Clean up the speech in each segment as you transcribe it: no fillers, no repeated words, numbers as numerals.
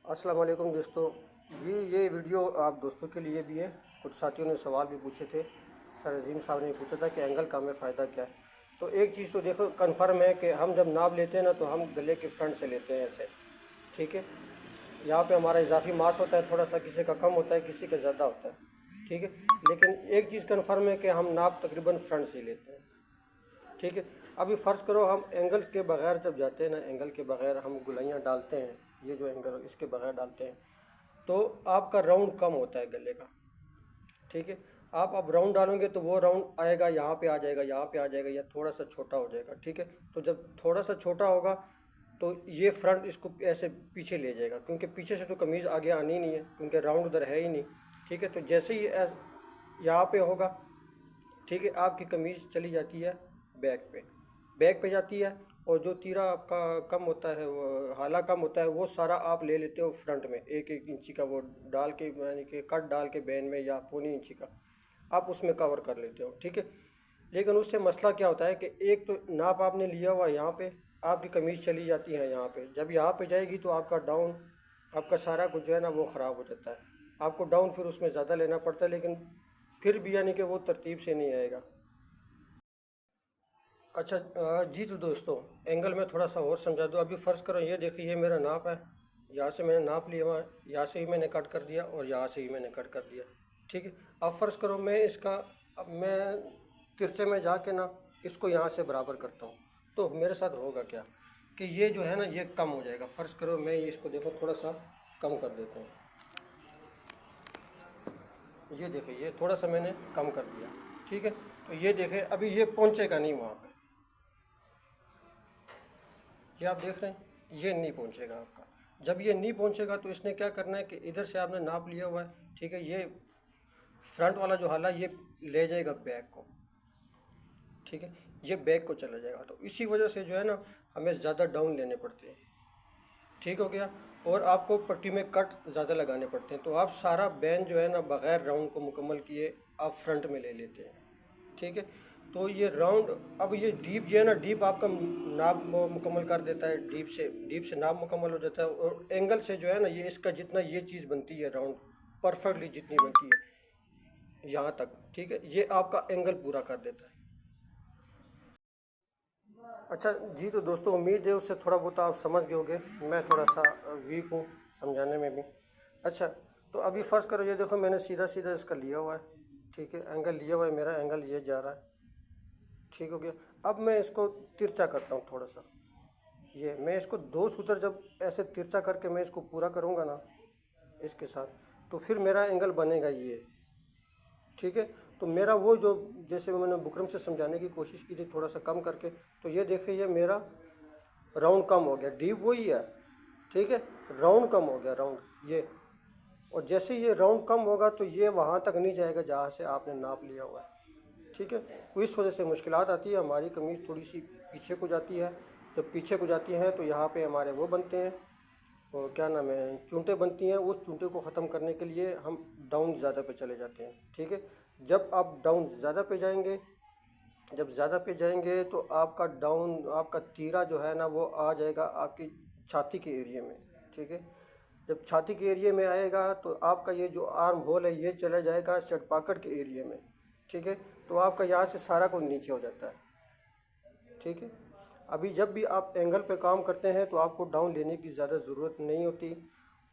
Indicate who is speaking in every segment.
Speaker 1: अस्सलाम वालेकुम दोस्तों। जी ये वीडियो आप दोस्तों के लिए भी है। कुछ साथियों ने सवाल भी पूछे थे। सर अजीम साहब ने पूछा था कि एंगल का हमें फ़ायदा क्या है। तो एक चीज़ तो देखो कंफर्म है कि हम जब नाप लेते हैं ना तो हम गले के फ्रंट से लेते हैं ऐसे। ठीक है। यहाँ पे हमारा इजाफी मास होता है थोड़ा सा, किसी का कम होता है किसी का ज़्यादा होता है। ठीक है। लेकिन एक चीज़ कंफर्म है कि हम नाप तकरीबन फ्रंट से ही लेते हैं। ठीक है। अभी फ़र्ज़ करो हम एंगल के बग़ैर जब जाते हैं ना, एंगल के बग़ैर हम गुलाइयाँ डालते हैं, ये जो एंगल इसके बग़ैर डालते हैं तो आपका राउंड कम होता है गले का। ठीक है। आप अब राउंड डालोगे तो वो राउंड आएगा, यहाँ पे आ जाएगा, यहाँ पे आ जाएगा, या थोड़ा सा छोटा हो जाएगा। ठीक है। तो जब थोड़ा सा छोटा होगा तो ये फ्रंट इसको ऐसे पीछे ले जाएगा, क्योंकि पीछे से तो कमीज़ आगे आनी ही नहीं है, क्योंकि राउंड उधर है ही नहीं। ठीक है। तो जैसे ही यहाँ पे होगा, ठीक है, आपकी कमीज़ चली जाती है बैक पे, बैक पे जाती है। और जो तीरा आपका कम होता है, वो हाला कम होता है, वो सारा आप ले लेते हो फ्रंट में, एक एक इंची का वो डाल के, यानी कि कट डाल के बैन में, या पौनी इंची का आप उसमें कवर कर लेते हो। ठीक है। लेकिन उससे मसला क्या होता है कि एक तो नाप आपने लिया हुआ यहाँ पे, आपकी कमीज़ चली जाती है यहाँ पे, जब यहाँ पे जाएगी तो आपका डाउन, आपका सारा कुछ जो है ना वो ख़राब हो जाता है। आपको डाउन फिर उसमें ज़्यादा लेना पड़ता है, लेकिन फिर भी यानी कि वो तरतीब से नहीं आएगा। अच्छा जी तो दोस्तों, एंगल में थोड़ा सा और समझा दूँ। अभी फ़र्ज़ करो ये देखिए, ये मेरा नाप है, यहाँ से मैंने नाप लिया हुआ है, यहाँ से ही मैंने कट कर दिया और यहाँ से ही मैंने कट कर दिया। ठीक है। अब फ़र्ज़ करो मैं इसका, अब मैं तिरछे में जाके ना इसको यहाँ से बराबर करता हूँ, तो मेरे साथ होगा क्या कि ये जो है ना ये कम हो जाएगा। फ़र्ज़ करो मैं इसको देखो थोड़ा सा कम कर देता हूँ, ये देखिए ये थोड़ा सा मैंने कम कर दिया। ठीक है। तो ये देखें अभी ये पहुँचेगा नहीं वहाँ पे, ये आप देख रहे हैं ये नहीं पहुंचेगा आपका। जब ये नहीं पहुंचेगा तो इसने क्या करना है कि इधर से आपने नाप लिया हुआ है, ठीक है, ये फ्रंट वाला जो हाला ये ले जाएगा बैक को। ठीक है। ये बैक को चला जाएगा, तो इसी वजह से जो है ना हमें ज़्यादा डाउन लेने पड़ते हैं। ठीक हो गया। और आपको पट्टी में कट ज़्यादा लगाने पड़ते हैं, तो आप सारा बैन जो है ना बग़ैर राउंड को मुकम्मल किए आप फ्रंट में ले लेते हैं। ठीक है। तो ये राउंड, अब ये डीप जो है ना, डीप आपका नाप मुकम्मल कर देता है, डीप से नाप मुकम्मल हो जाता है। और एंगल से जो है ना ये इसका जितना ये चीज़ बनती है राउंड परफेक्टली जितनी बनती है यहाँ तक, ठीक है, ये आपका एंगल पूरा कर देता है। अच्छा जी तो दोस्तों, उम्मीद है उससे थोड़ा बहुत आप समझ गए होंगे। मैं थोड़ा सा वीक हूँ समझाने में भी। अच्छा, तो अभी फ़र्ज़ करो ये देखो मैंने सीधा सीधा इसका लिया हुआ है। ठीक है। एंगल लिया हुआ है, मेरा एंगल ये जा रहा है। ठीक हो गया। अब मैं इसको तिरछा करता हूँ थोड़ा सा, ये मैं इसको दो सूत्र जब ऐसे तिरछा करके मैं इसको पूरा करूँगा ना इसके साथ, तो फिर मेरा एंगल बनेगा ये। ठीक है। तो मेरा वो जो, जैसे मैंने बुकरम से समझाने की कोशिश की थी थोड़ा सा कम करके, तो ये देखिए ये मेरा राउंड कम हो गया, डीप वही है। ठीक है। राउंड कम हो गया, राउंड ये। और जैसे ये राउंड कम होगा तो ये वहाँ तक नहीं जाएगा जहाँ से आपने नाप लिया हुआ है। ठीक है। तो इस वजह से मुश्किलात आती है, हमारी कमीज़ थोड़ी सी पीछे को जाती है। जब पीछे को जाती है तो यहाँ पे हमारे वो बनते हैं, और क्या नाम है, चूंटे बनती हैं। उस चूंटे को ख़त्म करने के लिए हम डाउन ज़्यादा पे चले जाते हैं। ठीक है। जब आप डाउन ज़्यादा पे जाएंगे, जब ज़्यादा पे जाएंगे तो आपका डाउन, आपका तीरा जो है ना वो आ जाएगा आपकी छाती के एरिया में। ठीक है। जब छाती के एरिया में आएगा तो आपका ये जो आर्म होल है ये चला जाएगा शर्ट पॉकेट के एरिया में। ठीक है। तो आपका यहाँ से सारा कुछ नीचे हो जाता है। ठीक है। अभी जब भी आप एंगल पे काम करते हैं तो आपको डाउन लेने की ज़्यादा ज़रूरत नहीं होती।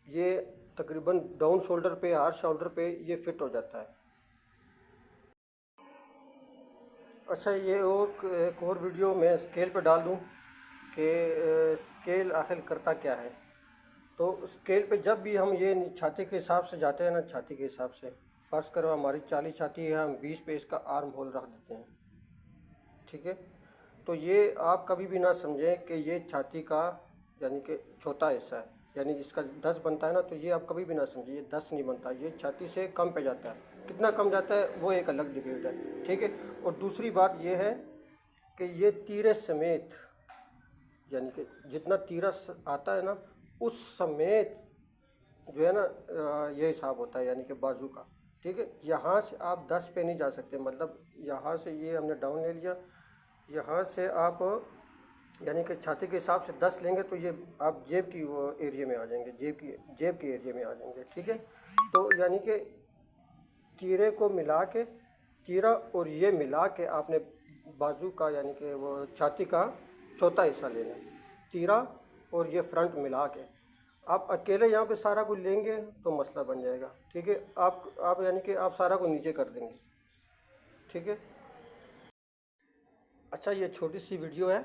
Speaker 1: ये तकरीबन डाउन शोल्डर पे, हर शोल्डर पे ये फिट हो जाता है। अच्छा, ये और एक और वीडियो मैं स्केल पे डाल दूँ कि स्केल आखिर करता क्या है। तो स्केल पे जब भी हम ये छाती के हिसाब से जाते हैं ना, छाती के हिसाब से फ़र्ज़ करो हमारी 40 छाती है, हम 20 पे इसका आर्म होल रख देते हैं। ठीक है। तो ये आप कभी भी ना समझें कि ये छाती का यानी कि छोटा हिस्सा है, यानी जिसका 10 बनता है ना, तो ये आप कभी भी ना समझिए ये 10 नहीं बनता, ये छाती से कम पे जाता है। कितना कम जाता है वो एक अलग डिबेट है। ठीक है। और दूसरी बात ये है कि ये तीरे समेत, यानी कि जितना तीरा आता है ना उस समेत जो है ना ये हिसाब होता है, यानी कि बाजू का। ठीक है। यहाँ से आप 10 पे नहीं जा सकते, मतलब यहाँ से ये हमने डाउन ले लिया, यहाँ से आप यानी कि छाती के हिसाब से 10 लेंगे तो ये आप जेब की वो एरिया में आ जाएंगे, जेब के एरिया में आ जाएंगे। ठीक है, तो यानी कि तीरे को मिला के, तीरा और ये मिला के आपने बाजू का यानी कि वो छाती का चौथा हिस्सा लेना है, तीरा और ये फ्रंट मिला के। आप अकेले यहाँ पे सारा कुछ लेंगे तो मसला बन जाएगा। ठीक है, आप यानी कि आप सारा को नीचे कर देंगे। ठीक है। अच्छा, ये छोटी सी वीडियो है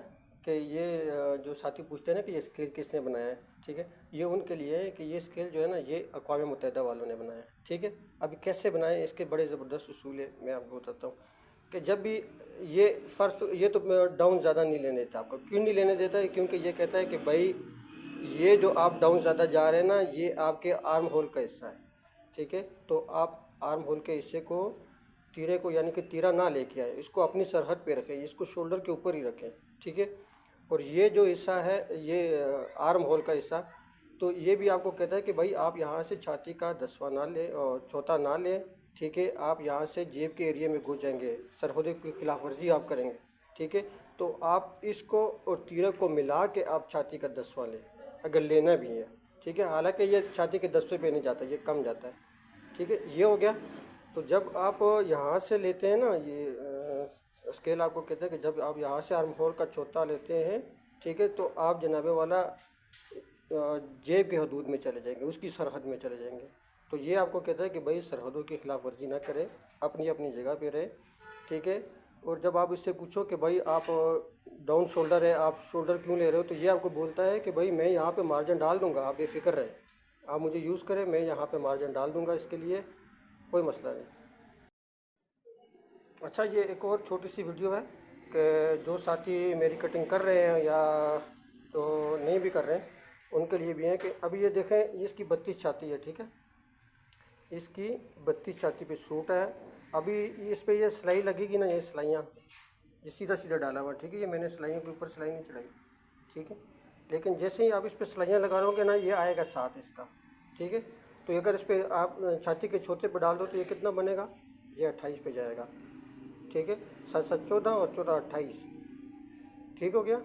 Speaker 1: कि ये जो साथी पूछते हैं ना कि ये स्केल किसने बनाया है, ठीक है, ये उनके लिए है कि ये स्केल जो है ना ये अक़वाम मुत्तहिदा वालों ने बनाया है। ठीक है, अभी कैसे बनाए इसके बड़े ज़बरदस्त उसूल है, मैं आपको बताता हूँ कि जब भी ये फ़र्स्ट ये तो डाउन ज़्यादा नहीं लेने देता आपको। क्यों नहीं लेने देता है? क्योंकि ये कहता है कि भाई ये जो आप डाउन ज़्यादा जा रहे हैं ना, ये आपके आर्म होल का हिस्सा है। ठीक है, तो आप आर्म होल के हिस्से को, तीरे को यानी कि तीरा ना लेके आए, इसको अपनी सरहद पे रखें, इसको शोल्डर के ऊपर ही रखें। ठीक है, और ये जो हिस्सा है ये आर्म होल का हिस्सा, तो ये भी आपको कहता है कि भाई आप यहाँ से छाती का 10वां ना लें और चौथा ना लें। ठीक है, आप यहाँ से जेब के एरिया में घुस जाएंगे, सरहद की खिलाफ वर्जी आप करेंगे। ठीक है, तो आप इसको और तीरे को मिला के आप छाती का 10वां लें अगर लेना भी है। ठीक है, हालांकि ये छाती के 10वें पे नहीं जाता, ये कम जाता है। ठीक है, ये हो गया। तो जब आप यहाँ से लेते हैं ना, ये स्केल आपको कहते हैं कि जब आप यहाँ से आर्म होल का चौथा लेते हैं, ठीक है, तो आप जनाबे वाला जेब के हदूद में चले जाएंगे, उसकी सरहद में चले जाएंगे। तो ये आपको कहता है कि भाई सरहदों की खिलाफ वर्जी ना करें, अपनी अपनी जगह पे रहें। ठीक है, और जब आप इससे पूछो कि भाई आप डाउन शोल्डर है, आप शोल्डर क्यों ले रहे हो, तो ये आपको बोलता है कि भाई मैं यहाँ पे मार्जिन डाल दूँगा, आप बेफिक्र रहें, आप मुझे यूज़ करें, मैं यहाँ पे मार्जिन डाल दूँगा, इसके लिए कोई मसला नहीं। अच्छा, ये एक और छोटी सी वीडियो है कि जो साथी मेरी कटिंग कर रहे हैं या तो नहीं भी कर रहे हैं, उनके लिए भी है कि अभी ये देखें, ये इसकी 32 छाती है। ठीक है, इसकी 32 छाती पे सूट है। अभी इस पे ये सिलाई लगेगी ना, ये सिलाइयाँ ये सीधा सीधा डाला हुआ। ठीक है, ये मैंने सिलाइयों के ऊपर सिलाई नहीं चढ़ाई। ठीक है, लेकिन जैसे ही आप इस पर सिलाइयाँ लगा लोगे ना, ये आएगा साथ इसका। ठीक है, तो अगर इस पर आप छाती के चौथे पे डाल दो तो ये कितना बनेगा, ये 28 पे जाएगा। ठीक है, 7 7 14 और 14 28, ठीक हो गया,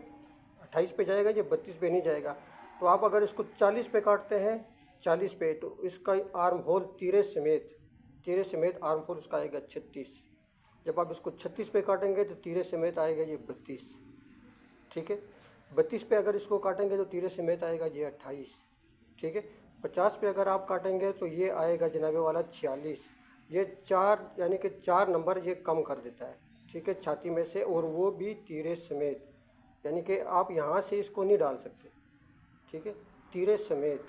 Speaker 1: 28 पे जाएगा, ये 32 पे नहीं जाएगा। तो आप अगर इसको 40 पे काटते हैं, 40 पे, तो इसका आर्म होल तीरे समेत आर्म होल उसका आएगा 36। जब आप इसको 36 पे काटेंगे तो तीरे समेत आएगा ये 32। ठीक है, 32 पे अगर इसको काटेंगे तो तीरे समेत आएगा ये 28। ठीक है, 50 पे अगर आप काटेंगे तो ये आएगा जनाबे वाला 46। ये 4 यानी कि 4 नंबर ये कम कर देता है। ठीक है, छाती में से, और वो भी तीरे समेत, यानी कि आप यहाँ से इसको नहीं डाल सकते। ठीक है, तीरे समेत।